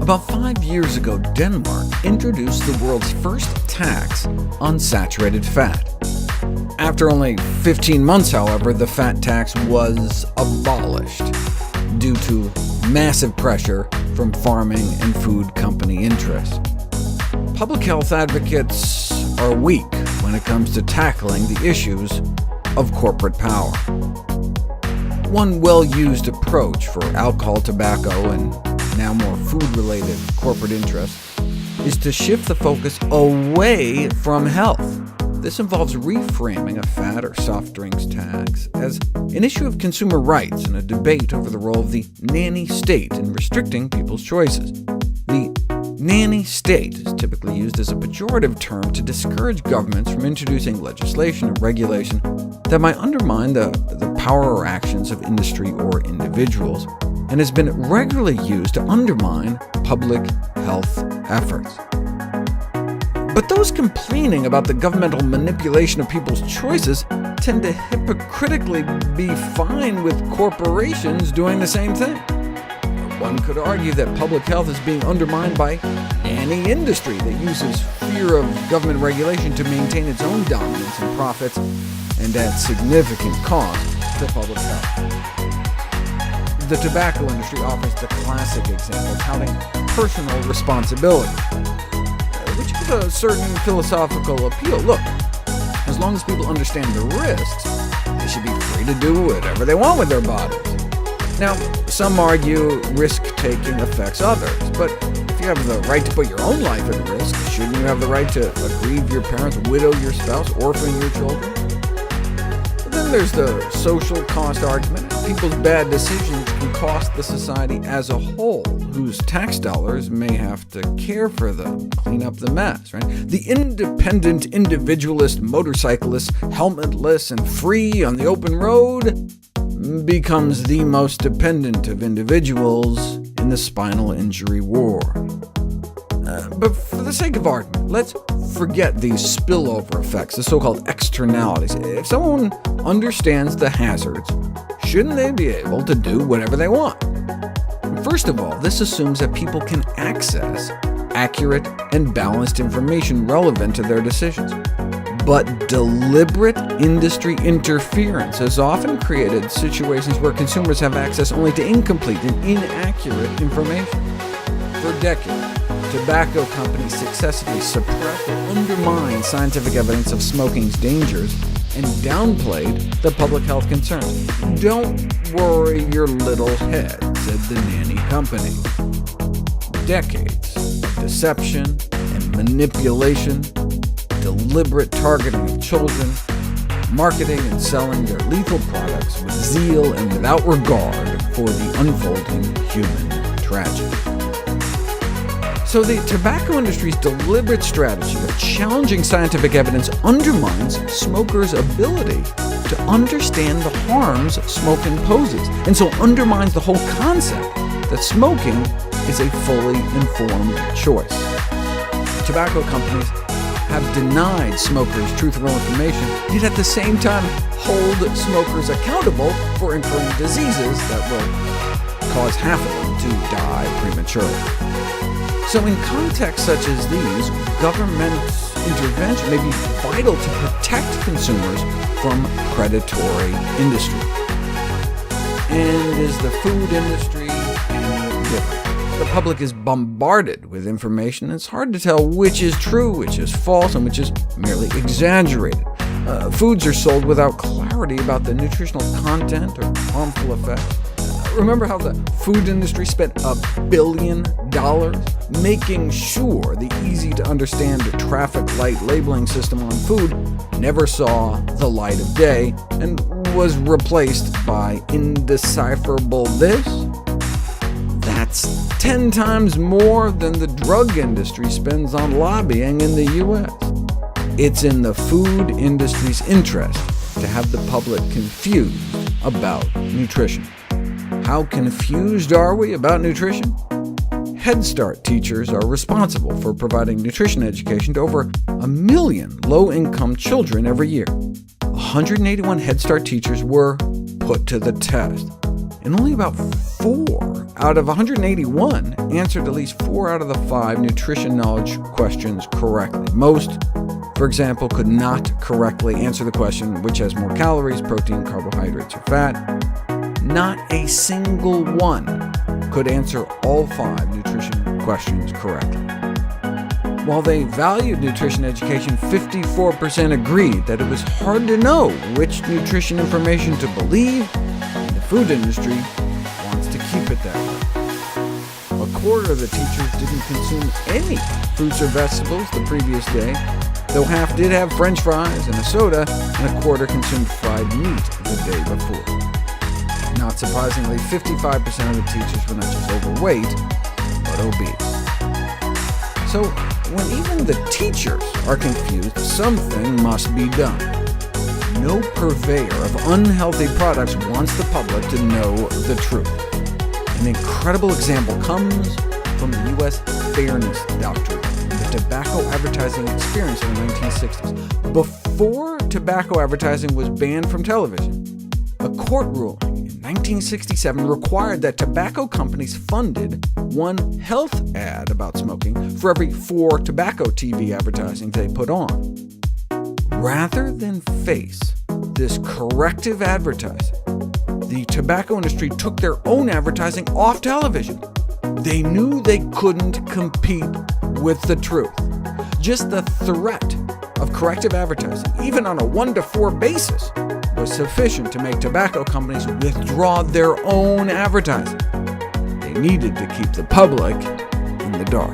About 5 years ago, Denmark introduced the world's first tax on saturated fat. After only 15 months, however, the fat tax was abolished due to massive pressure from farming and food company interests. Public health advocates are weak when it comes to tackling the issues of corporate power. One well-used approach for alcohol, tobacco, and now more food-related corporate interests is to shift the focus away from health. This involves reframing a fat or soft drinks tax as an issue of consumer rights and a debate over the role of the nanny state in restricting people's choices. The nanny state is typically used as a pejorative term to discourage governments from introducing legislation or regulation that might undermine the power or actions of industry or individuals, and has been regularly used to undermine public health efforts. But those complaining about the governmental manipulation of people's choices tend to hypocritically be fine with corporations doing the same thing. One could argue that public health is being undermined by any industry that uses fear of government regulation to maintain its own dominance and profits, and at significant cost to public health. The tobacco industry offers the classic example of touting personal responsibility, which has a certain philosophical appeal. Look, as long as people understand the risks, they should be free to do whatever they want with their bodies. Now, some argue risk-taking affects others, but if you have the right to put your own life at risk, shouldn't you have the right to aggrieve your parents, widow your spouse, orphan your children? But then there's the social cost argument. People's bad decisions can cost the society as a whole, whose tax dollars may have to care for them, clean up the mess. Right? The independent individualist motorcyclist, helmetless and free on the open road, becomes the most dependent of individuals in the spinal injury war. But for the sake of argument, let's forget these spillover effects, the so-called externalities. If someone understands the hazards, shouldn't they be able to do whatever they want? First of all, this assumes that people can access accurate and balanced information relevant to their decisions. But deliberate industry interference has often created situations where consumers have access only to incomplete and inaccurate information. For decades, tobacco companies successfully suppressed or undermined scientific evidence of smoking's dangers and downplayed the public health concerns. "Don't worry your little head," said the nanny company. Decades of deception and manipulation, deliberate targeting of children, marketing and selling their lethal products with zeal and without regard for the unfolding human tragedy. So the tobacco industry's deliberate strategy of challenging scientific evidence undermines smokers' ability to understand the harms smoking poses, and so undermines the whole concept that smoking is a fully informed choice. Tobacco companies have denied smokers truthful information, yet at the same time hold smokers accountable for incurring diseases that will cause half of them to die prematurely. So in contexts such as these, government intervention may be vital to protect consumers from predatory industry. And is the food industry any different? The public is bombarded with information, and it's hard to tell which is true, which is false, and which is merely exaggerated. Foods are sold without clarity about the nutritional content or harmful effects. Remember how the food industry spent $1 billion making sure the easy-to-understand traffic light labeling system on food never saw the light of day, and was replaced by indecipherable this? That's 10 times more than the drug industry spends on lobbying in the U.S. It's in the food industry's interest to have the public confused about nutrition. How confused are we about nutrition? Head Start teachers are responsible for providing nutrition education to over 1 million low-income children every year. 181 Head Start teachers were put to the test. and only about 4 out of 181 answered at least 4 out of the 5 nutrition knowledge questions correctly. Most, for example, could not correctly answer the question, which has more calories, protein, carbohydrates, or fat. Not a single one could answer all 5 nutrition questions correctly. While they valued nutrition education, 54% agreed that it was hard to know which nutrition information to believe, and the food industry wants to keep it that way. A quarter of the teachers didn't consume any fruits or vegetables the previous day, though half did have French fries and a soda, and a quarter consumed fried meat the day before. Not surprisingly, 55% of the teachers were not just overweight, but obese. So, when even the teachers are confused, something must be done. No purveyor of unhealthy products wants the public to know the truth. An incredible example comes from the U.S. Fairness Doctrine, the tobacco advertising experience in the 1960s. Before tobacco advertising was banned from television, a court ruling in 1967 required that tobacco companies funded one health ad about smoking for every 4 tobacco TV advertising they put on. Rather than face this corrective advertising, the tobacco industry took their own advertising off television. They knew they couldn't compete with the truth. Just the threat of corrective advertising, even on a 1-to-4 basis, was sufficient to make tobacco companies withdraw their own advertising. They needed to keep the public in the dark.